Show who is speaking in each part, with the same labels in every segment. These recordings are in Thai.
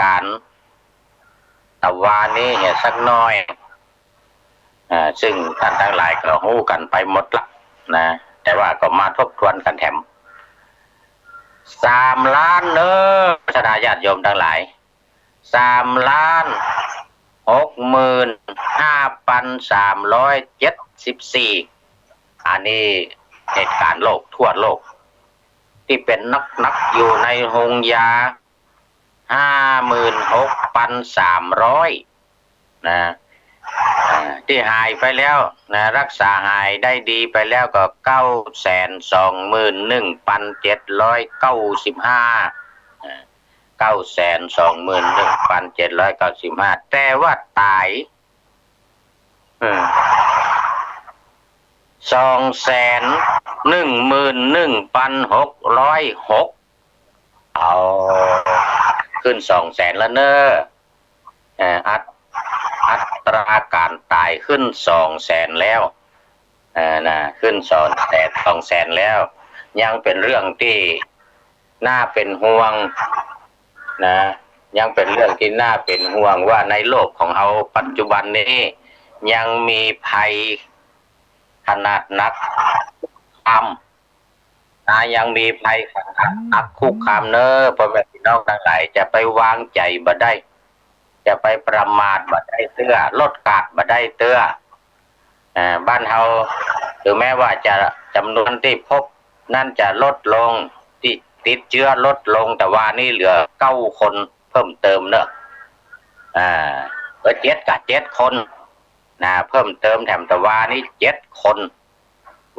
Speaker 1: การณ์ตะวันนี้เนี่ยสักน้อยซึ่งท่านทั้งหลายก็รู้กันไปหมดละนะแต่ว่าก็มาทบทวนกันแถม3 ล้านเนอะชนะญาติโยมทั้งหลาย3,65,374อันนี้เหตุการณ์โลกทั่วโลกที่เป็นนักอยู่ในโรงยา56,300นะที่หายไปแล้วนะรักษาหายได้ดีไปแล้วก็921,795แต่ว่าตาย211,606เอาขึ้น200,000แล้วเนอะอัตราการตายขึ้น200,000แล้วนะขึ้น200,000แล้วยังเป็นเรื่องที่น่าเป็นห่วงนะยังเป็นเรื่องที่น่าเป็นห่วงว่าในโลกของเราปัจจุบันนี้ยังมีภัยขนาดนักยังมีภัยขนาดนักคุกคามเนอะพ่อแม่พี่น้องทั้งหลายจะไปวางใจบ่ได้จะไปประมาทบ่ได้เตื้อลดกาดบ่ได้เตื้อบ้านเฮาถึงแม้ว่าจะจำนวนที่พบนั่นจะลดลงที่ติดเชื้อลดลงแต่ว่านี่เหลือ9 คนเพิ่มเติมเนอะ7 คนนะเพิ่มเติมแถมแต่ว่านี่7 คน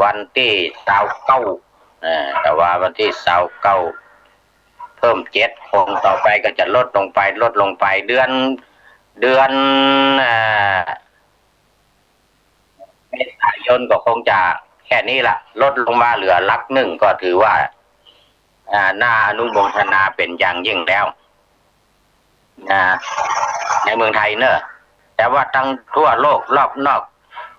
Speaker 1: วันที่29แต่ว่าวันที่29เพิ่ม7 คนต่อไปก็จะลดลงไปเดือนเมษายนก็คงจะแค่นี้ล่ะลดลงมาเหลือหลักหนึ่งก็ถือว่าน่าอนุโมทนาเป็นอย่างยิ่งแล้วในเมืองไทยเนอะแต่ว่าทั้งทั่วโลกรอบนอก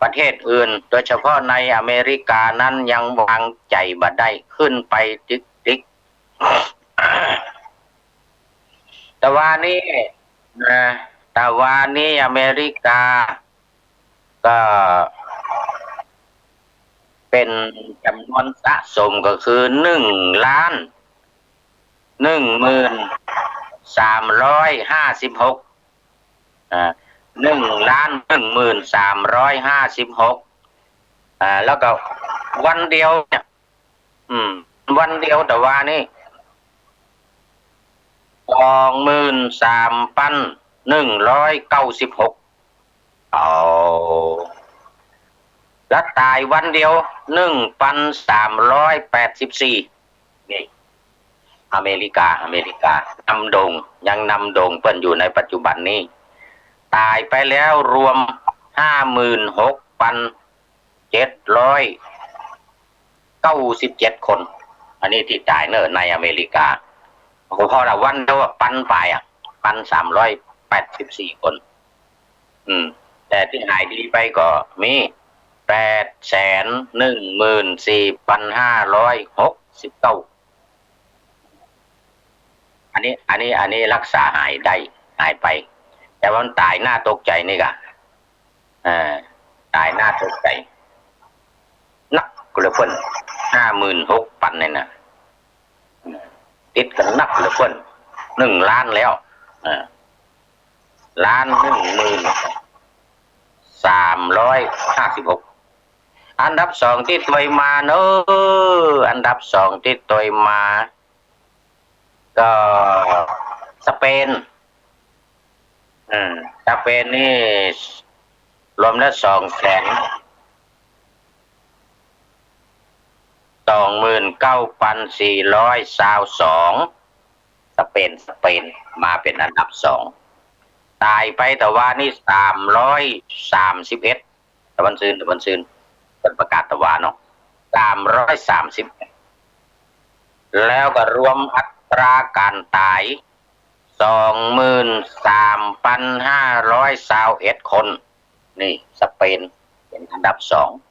Speaker 1: ประเทศอื่นโดยเฉพาะในอเมริกานั้นยังวางใจบ่ได้ขึ้นไปติ๊กแต่ว่านี้อเมริกาก็เป็นจำนวนสะสมก็คือ1,113,356 1,113,356แล้วก็วันเดียวเนี่ยวันเดียวแต่ว่านี่23,196แล้วตายวันเดียว1,384นี่อเมริกานำโด่งยังนำโด่งเปิ้นอยู่ในปัจจุบันนี้ตายไปแล้วรวม56,797 คนอันนี้ที่ตายเนอะในอเมริกาพอละวันเดียวปันไป1,384 คนแต่ที่หายดีไปก็มี814,569อันนี้รักษาหายไปแต่ว่าตายน่าตกใจนี่กะตายน่าตกใจนักกระเพิ่น56,000เนี่ยนะติดกันนักกระเพิ่น1 ล้านแล้ว1,356อันดับ2ที่ตัวมาเนอะอันดับ2ที่ตัวมาก็สเปนนี่รวมแล้ว229,422สเปนมาเป็นอันดับ2ตายไปแต่ว่านี่331ตะวันซืนเป็นประกาศตะวันเนาะ330แล้วก็รวมอัตราการตาย23,521คนนี่สเปนเป็นอันดับ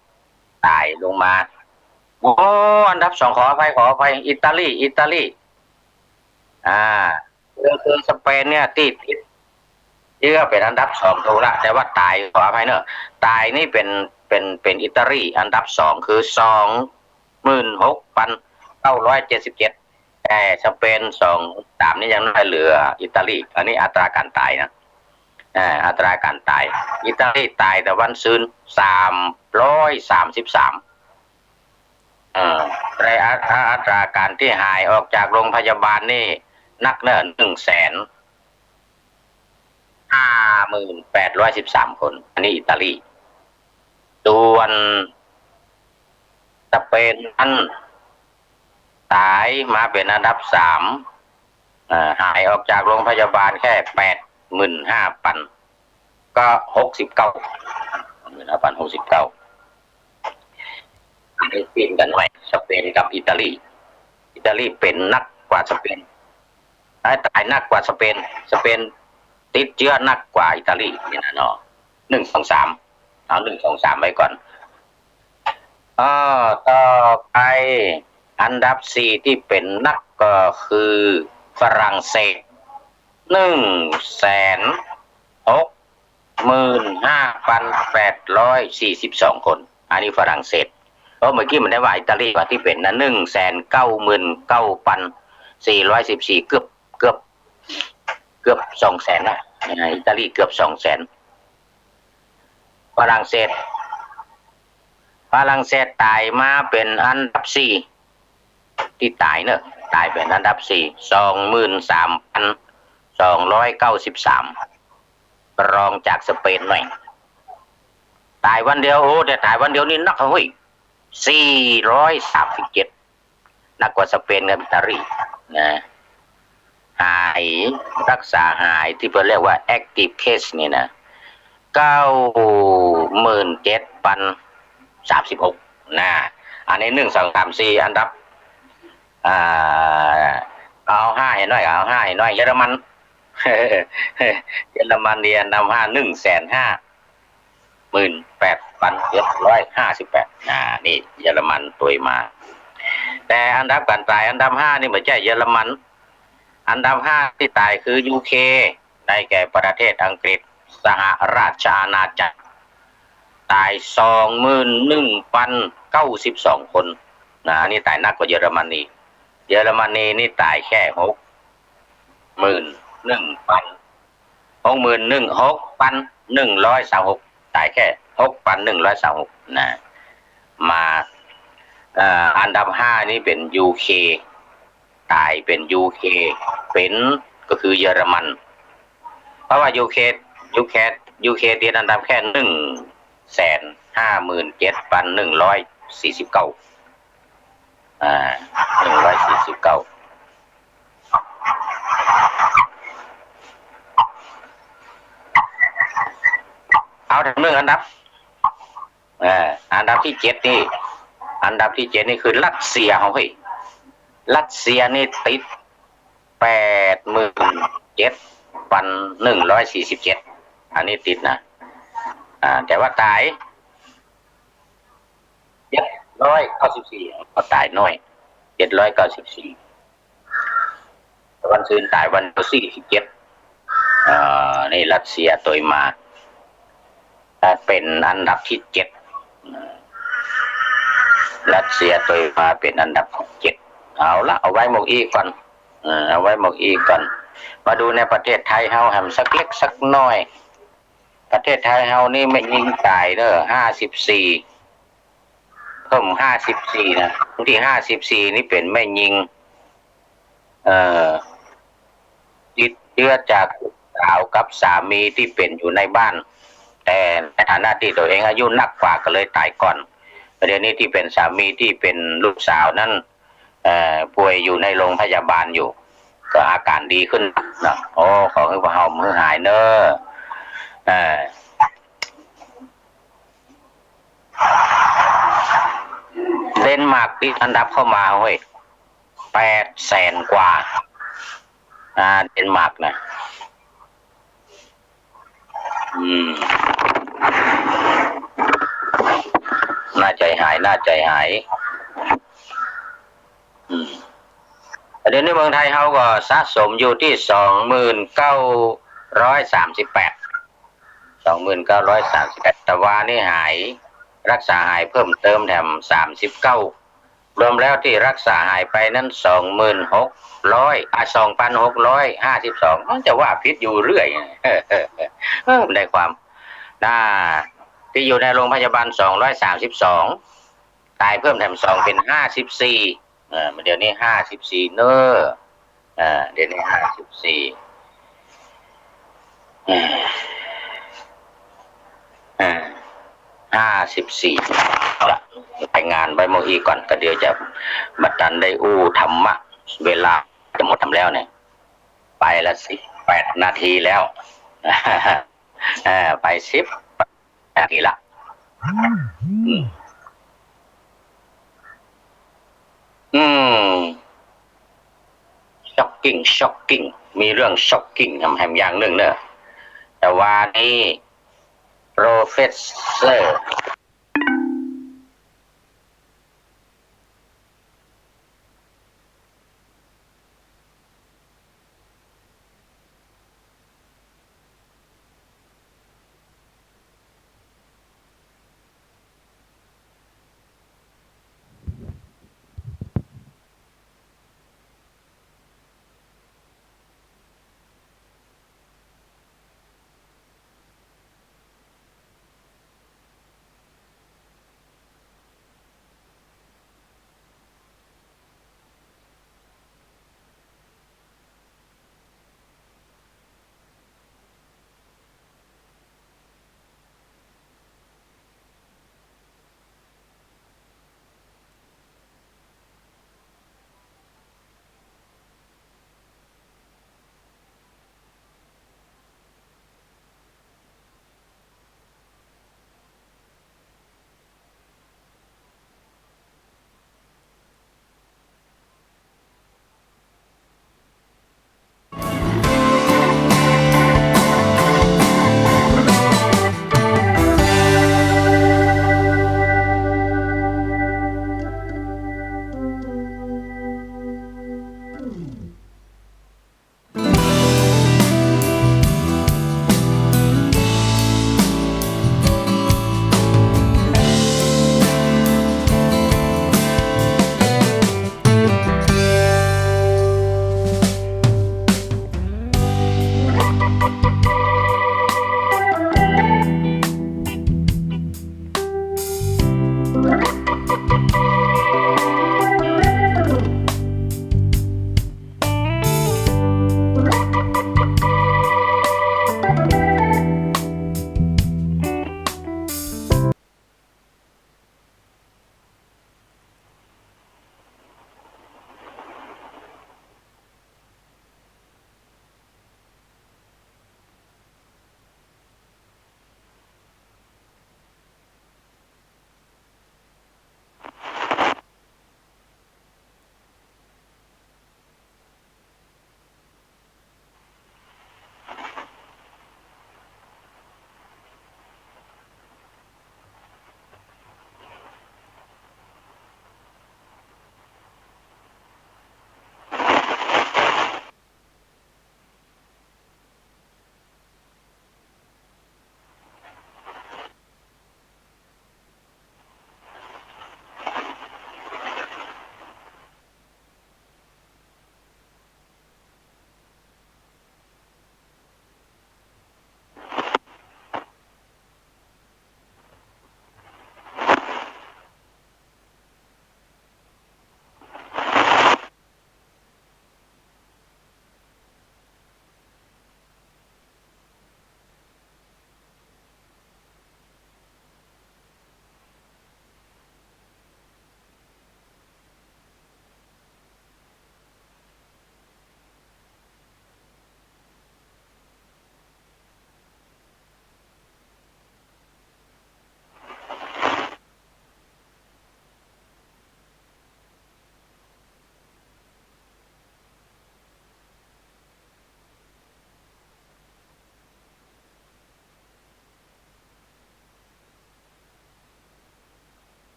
Speaker 1: 2ตายลงมาอันดับ2ขออภัยอิตาลี คือสเปนเนี่ยติดเชื้อเป็นอันดับสองถูกละแต่ว่าตายขออภัยเนอะตายนี่เป็นอิตาลีอันดับสองคือ26,977แต่สเปน23นี่ยังไม่เหลืออิตาลีอันนี้อัตราการตายนะอัตราการตายอิตาลีตายแต่วันซืน333แต่อัตราการที่หายออกจากโรงพยาบาลนี่นักเนิ่น150,813คนอันนี้อิตาลีส่วนสเปนนั้นตายมาเป็นอันดับ3หายออกจากโรงพยาบาลแค่85,000ก็69,069ได้ปีนกันหน่อยสเปนกับอิตาลีอิตาลีเป็นนักกว่าสเปนตายนักกว่าสเปนติดเชื้อนักกว่าอิตาลีนี่นะเนาะ1 2 3เอา1 2 3ไว้ก่อนต่อไปอันดับ4ที่เป็นนักก็คือฝรั่งเศส165,842 คนอันนี้ฝรั่งเศสเมื่อกี้มันได้ว่าอิตาลีว่าที่เป็นนะ199,414เกือบ200,000นะอิตาลีเกือบ200,000ฝรั่งเศสตายมาเป็นอันดับ4ที่ตายเนอะตายเป็นอันดับ23,293รองจากสเปนหน่อยตายวันเดียวแต่ตายวันเดียวนี่นักเฮ้ย437นักกว่าสเปนกับอิตาลีนะหายรักษาหายที่เรียกว่า active case นี่นะ97,036นะอันนี้1 2 3 4อันดับเอา5เห็นหน่อยเยอรมันเรียนนำ158,758นี่เยอรมันตัวมาแต่อันดับการตายอันดับ5นี่ไม่ใช่เยอรมันอันดับ5ที่ตายคือ UK ได้แก่ประเทศอังกฤษสหราชอาณาจักรตาย21,092 คนนะอันนี้ตายหนักกว่าเยอรมนีนี่ตายแค่61,616,136ตายแค่6,136นะมาอันดับ5นี่เป็น UK ตายเป็น UK เป็นก็คือเยอรมันเพราะว่า UK ติดอันดับแค่157,149149เอาถึงเรื่องอันดับที่7นี่คือรัสเซียเฮ้ยรัสเซียนี่ติด87,147อันนี้ติดนะแต่ว่าตาย794ก็ตายน้อย794วันซืนตายวันที่47นี่รัสเซียตัวมาเป็นอันดับที่7รัสเซียตัวมาเป็นอันดับที่7เอาละเอาไว้หมกอีก่อนมาดูในประเทศไทยเฮาแหมสักเล็กสักน้อยประเทศไทยเฮานี่ไม่ยิงตายเด้อ54เพิ่ม54นะที่54นี่เป็นไม่ยิงติดเชื้อจากสาวกับสามีที่เป็นอยู่ในบ้านแต่ในฐานะที่ตัวเองอายุนักกว่าก็เลยตายก่อนประเด็นนี้ที่เป็นสามีที่เป็นลูกสาวนั้นป่วยอยู่ในโรงพยาบาลอยู่ก็อาการดีขึ้นนะขอให้พวกเรามือหายเนอะเดนมาร์กติดอันดับเข้ามาเว้ย800,000 กว่าเดนมาร์กนะน่าใจหาย เดี๋ยวนี้เมืองไทยเขาก็สะสมอยู่ที่29382938แต่ว่านี่หายรักษาหายเพิ่มเติมแถม39รวมแล้วที่รักษาหายไปนั้น2,652มันจะว่าพิษอยู่เรื่อยได้ความน่าที่อยู่ในโรงพยาบาล232ตายเพิ่มแถม2เป็น54เดี๋ยวนี้54เนอะเดี๋ยวนี้5454ละไปงานไปโมอีก่อนก็เดี๋ยวจะมาตันได้อู้ธรรมะเวลาจะหมดทำแล้วเนี่ยไปละ18 นาทีแล้วไป10 นาทีละช็อกกิ้งมีเรื่องช็อกกิ้งทำแหมอย่างหนึ่งเนอะแต่ว่านี่โปรเฟสเซอร์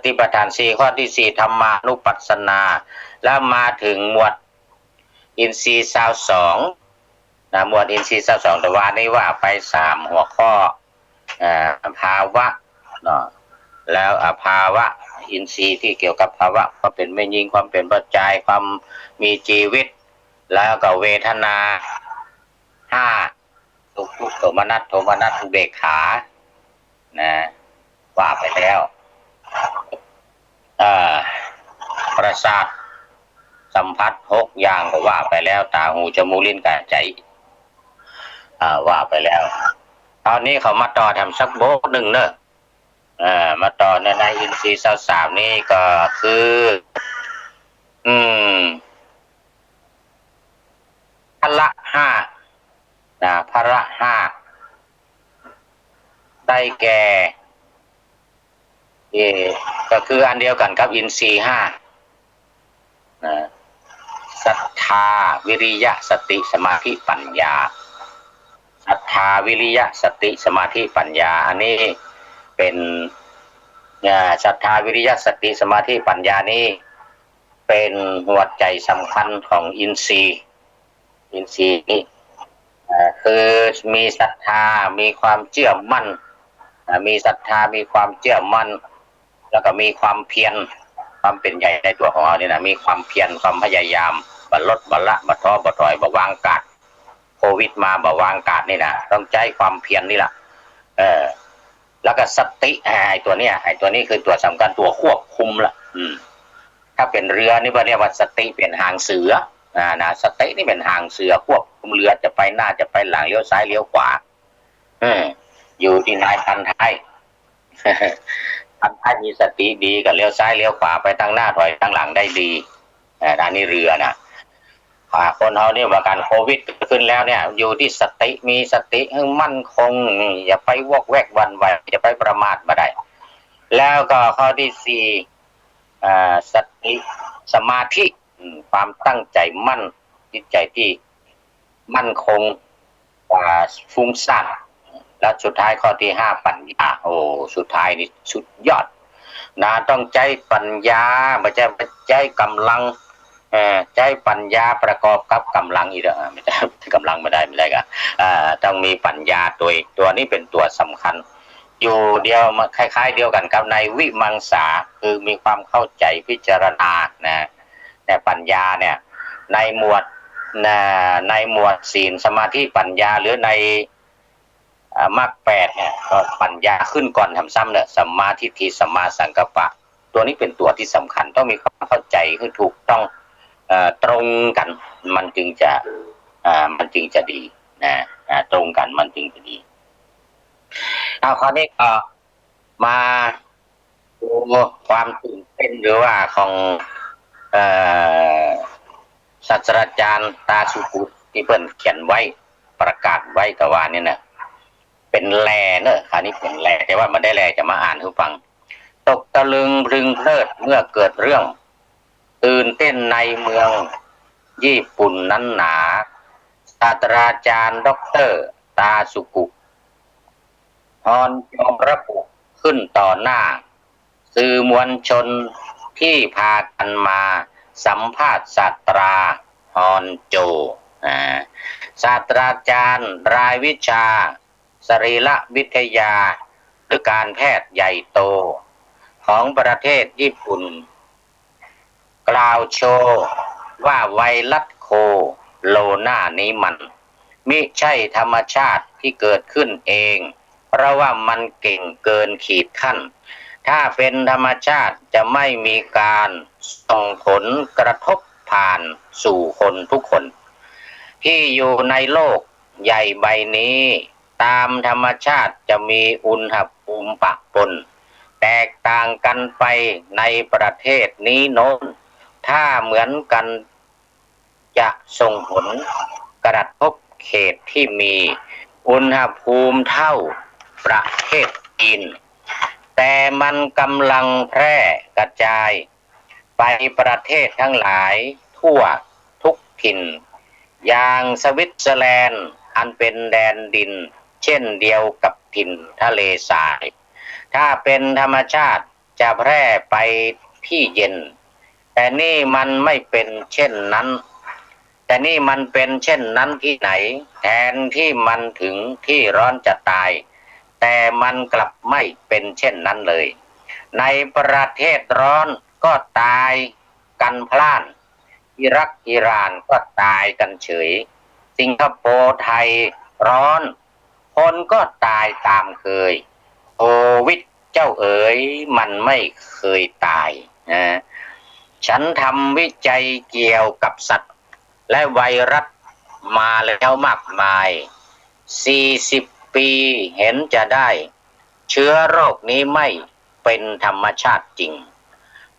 Speaker 1: ติปัฏฐานสี่ข้อที่สี่ธรรมานุปัสสนาแล้วมาถึงหมวดอินทรีย์22นะหมวดอินทรีย์22แต่ว่านี่ว่าไป3หัวข้อภาวะเนาะแล้วภาวะอินทรีย์ที่เกี่ยวกับภาวะความเป็นไม่ยิ่งความเป็นปัจจัยความมีชีวิตแล้วก็เวทนา5สุขทุกข์โทมนัสอุเบกขานะว่าไปแล้วประสาทสัมผัส6อย่างก็ว่าไปแล้วตาหูจมูกลิ้นกายใจว่าไปแล้วตอนนี้เขามาต่อทำสักโบกหนึ่งเนอะมาต่อในอินทรีย์23นี่ก็คือพละ5นะพละ5ได้แก่ก็คืออันเดียวกันครับอินทรีย์5นะศรัทธาวิริยะสติสมาธิปัญญาศรัทธาวิริยะสติสมาธิปัญญาอันนี้เป็นศรัทธาวิริยะสติสมาธิปัญญานี้เป็นหัวใจสำคัญของอินทรีย์นี้คือมีศรัทธามีความเชื่อมั่นมีศรัทธามีความเชื่อมั่นแล้วก็มีความเพียรความเป็นใหญ่ในตัวของเราเนี่ยนะมีความเพียรความพยายามบัลลดบัลละบัท้อบัถอยบัวางกาดโควิดมาบัวางกาดนี่นะต้องใจความเพียรนี่แหละแล้วก็สติไอ้ตัวนี้คือตัวสำคัญตัวควบคุมละถ้าเป็นเรือนี่เรียกว่าสติเป็นหางเสือนะสตินี่เป็นหางเสือควบคุมเรือจะไปหน้าจะไปหลังเลี้ยวซ้ายเลี้ยวขวาอยู่ที่นายพันท้ายพันท้ายมีสติดีก็เลี้ยวซ้ายเลี้ยวขวาไปทางหน้าถอยทางหลังได้ดีอันนี้เรือนะคนเราเนี่ยว่าการโควิดขึ้นแล้วเนี่ยอยู่ที่สติมีสติให้มั่นคงอย่าไปวอกแวกวันไหวอย่าไปประมาทมาได้แล้วก็ข้อที่4สติสมาธิความตั้งใจมั่นจิตใจที่มั่นคงฟุ้งซ่านและสุดท้ายข้อที่5ปัญญาสุดท้ายนี่สุดยอดนะต้องใจปัญญาไม่ใช่ใจกำลังใจปัญญาประกอบกับกำลังอีกไม่ใช่กำลังไม่ได้กันต้องมีปัญญาตัวนี้เป็นตัวสำคัญอยู่เดียวมาคล้ายๆเดียวกันกับในวิมังสาคือมีความเข้าใจพิจารณานะแต่ปัญญาเนี่ยในหมวดศีลสมาธิปัญญาหรือในมรรค8เนี่ยก็ปัญญาขึ้นก่อนทำซ้ำเนี่ยสัมมาทิฏฐิสัมมาสังกัปปะตัวนี้เป็นตัวที่สำคัญต้องมีความเข้าใจคือถูกต้องตรงกันมันจึงจะดีนะตรงกันมันจึงจะดีเอาคราวนี้ก็มาดูความตื่นเต้นหรือว่าของศาสตราจารย์ตาสุกุที่เพิ่นเขียนไว้ประกาศไว้กว่านี่นะเป็นแลเนอะคราวนี้เป็นแลแต่ว่ามันได้แลจะมาอ่านให้ฟังตกตะลึงรึงเพลิดเมื่อเกิดเรื่องตื่นเต้นในเมืองญี่ปุ่นนั้นหนาศาสตราจารย์ดร.ตาสุกุพรจงระบุขึ้นต่อหน้าสื่อมวลชนที่พากันมาสัมภาษณ์ศาสตราฮอนโจศาสตราจารย์รายวิชาสรีรวิทยาหรือการแพทย์ใหญ่โตของประเทศญี่ปุ่นกล่าวโชว์ว่าไวรัสโคโรนานี้มันมิใช่ธรรมชาติที่เกิดขึ้นเองเพราะว่ามันเก่งเกินขีดขั้นถ้าเป็นธรรมชาติจะไม่มีการส่งผลกระทบผ่านสู่คนทุกคนที่อยู่ในโลกใหญ่ใบนี้ตามธรรมชาติจะมีอุณหภูมิปะปนแตกต่างกันไปในประเทศนี้โน้นถ้าเหมือนกันจะส่งผลกระทบเขตที่มีอุณหภูมิเท่าประเทศจีนแต่มันกำลังแพร่กระจายไปประเทศทั้งหลายทั่วทุกถิ่นอย่างสวิตเซอร์แลนด์อันเป็นแดนดินเช่นเดียวกับถิ่นทะเลทรายถ้าเป็นธรรมชาติ จะแพร่ไปที่เย็นแต่นี่มันไม่เป็นเช่นนั้นแต่นี่มันเป็นเช่นนั้นที่ไหนแทนที่มันถึงที่ร้อนจะตายแต่มันกลับไม่เป็นเช่นนั้นเลยในประเทศร้อนก็ตายกันพล่านอิรักอิหร่านก็ตายกันเฉยสิงคโปร์ไทยร้อนคนก็ตายตามเคยโควิดเจ้าเอ๋ยมันไม่เคยตายนะฉันทำวิจัยเกี่ยวกับสัตว์และไวรัสมาแล้วมากมาย40 ปีเห็นจะได้เชื้อโรคนี้ไม่เป็นธรรมชาติจริง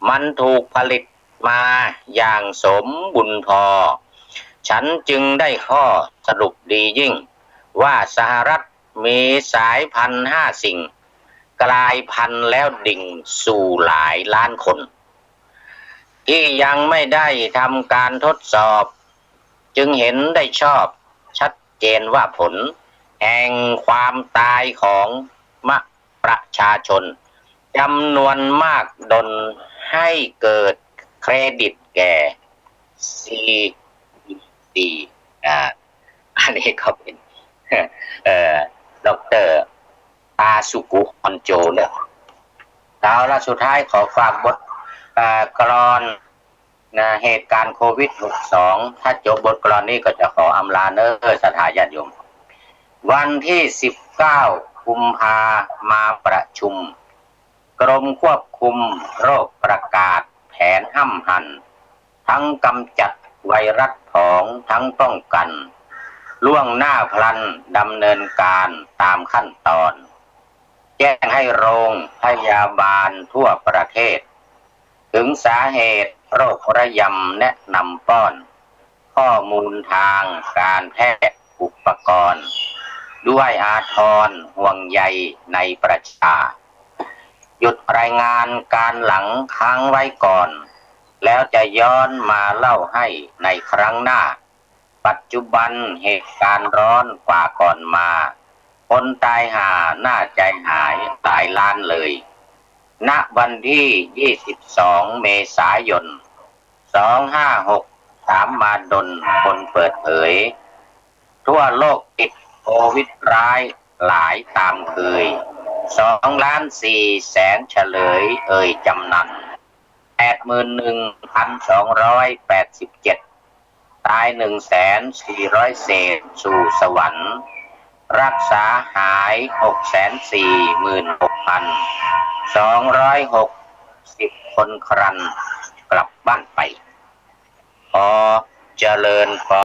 Speaker 1: มันถูกผลิตมาอย่างสมบุญพอฉันจึงได้ข้อสรุปดียิ่งว่าสหรัฐมีสายพันธุ์5 สิ่งกลายพันธุ์แล้วดิ่งสู่หลายล้านคนที่ยังไม่ได้ทำการทดสอบจึงเห็นได้ชอบชัดเจนว่าผลแห่งความตายของประชาชนจำนวนมากดลให้เกิดเครดิตแก่ CDC อันนี้ก็เป็นดร.ตาสุกุฮอนโจเนี่ยแล้วสุดท้ายขอฝากบทกลอนเหตุการณ์โควิด-12ถ้าจบบทกลอนนี้ก็จะขออำลาเนอร์สถาญาติโยมวันที่19 กุมภามาประชุมกรมควบคุมโรคประกาศแผนห้ำหั่นทั้งกำจัดไวรัสผองทั้งป้องกันล่วงหน้าพลันดำเนินการตามขั้นตอนแจ้งให้โรงพยาบาลทั่วประเทศถึงสาเหตุโรคระยำแนะนำป้อนข้อมูลทางการแพทย์อุปกรณ์ด้วยอาทรห่วงใยในประชาหยุดรายงานการหลังค้างไว้ก่อนแล้วจะย้อนมาเล่าให้ในครั้งหน้าปัจจุบันเหตุการณ์ร้อนกว่าก่อนมาคนตายห่าหน้าใจหายหลายล้านเลยณวันที่22 เมษายน 2563มาดลคนเปิดเผยทั่วโลกติดโควิดร้ายหลายตามเคย2,400,000เฉลยจำนัน81,287ตาย1,400,000เศษสู่สวรรค์รักษาหาย646,260 คนครันกลับบ้านไปขอเจริญพร